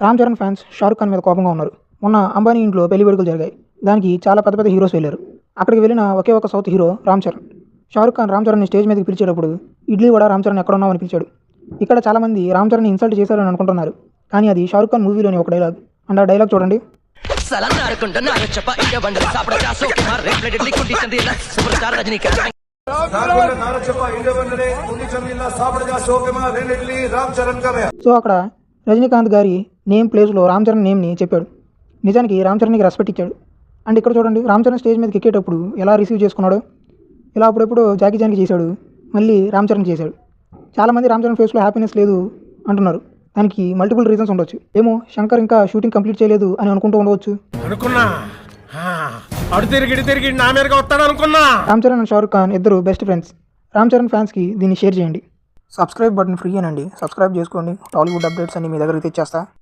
Ram Charan fans Shahrukh Khan మీద కోపంగా ఉన్నారు. మొన్న అంబానీ ఇంట్లో పెళ్లి వేడుకలు జరిగాయి. దానికి చాలా పెద్ద పెద్ద హీరోస్ వెళ్ళారు. అక్కడికి వెళ్ళిన ఒకే ఒక సౌత్ హీరో రామ్ చరణ్. షారుఖ్ ఖాన్ రామ్ చరణ్ని స్టేజ్ మీదకి పిలిచేటప్పుడు ఇడ్లీ కూడా రామ్ చరణ్ ఎక్కడున్నావు అని పిలిచాడు. ఇక్కడ చాలామంది రామ్ చరణ్ని ఇన్సల్ట్ చేశారని అనుకుంటున్నారు. కానీ అది షారుఖ్ ఖాన్ మూవీలోని ఒక డైలాగ్. అండ్ ఆ డైలాగ్ చూడండి. సో అక్కడ రజనీకాంత్ గారి నేమ్ ప్లేస్లో రామ్ చరణ్ నేమ్ని చెప్పాడు. నిజానికి రామ్ చరణ్కి రెస్పెక్ట్ ఇచ్చాడు. అండ్ ఇక్కడ చూడండి, రామ్ చరణ్ స్టేజ్ మీదకి ఎక్కేటప్పుడు ఎలా రిసీవ్ చేసుకున్నాడు. ఇలా అప్పుడెప్పుడు జాకీ చాన్కి చేశాడు, మళ్ళీ రామ్ చరణ్ చేశాడు. చాలామంది రామ్ చరణ్ ఫేస్లో హ్యాపీనెస్ లేదు అంటున్నారు. దానికి మల్టిపుల్ రీజన్స్ ఉండొచ్చు. ఏమో శంకర్ ఇంకా షూటింగ్ కంప్లీట్ చేయలేదు అని అనుకుంటూ ఉండవచ్చు. రామ్ చరణ్ అండ్ షారుఖ్ ఖాన్ ఇద్దరు బెస్ట్ ఫ్రెండ్స్. రామ్ చరణ్ ఫ్యాన్స్కి దీన్ని షేర్ చేయండి. సబ్స్క్రైబ్ బటన్ ఫ్రీ అనండి. సబ్స్క్రైబ్ చేసుకోండి. టాలీవుడ్ అప్డేట్స్ అన్ని మీ దగ్గరికి తెచ్చేస్తా.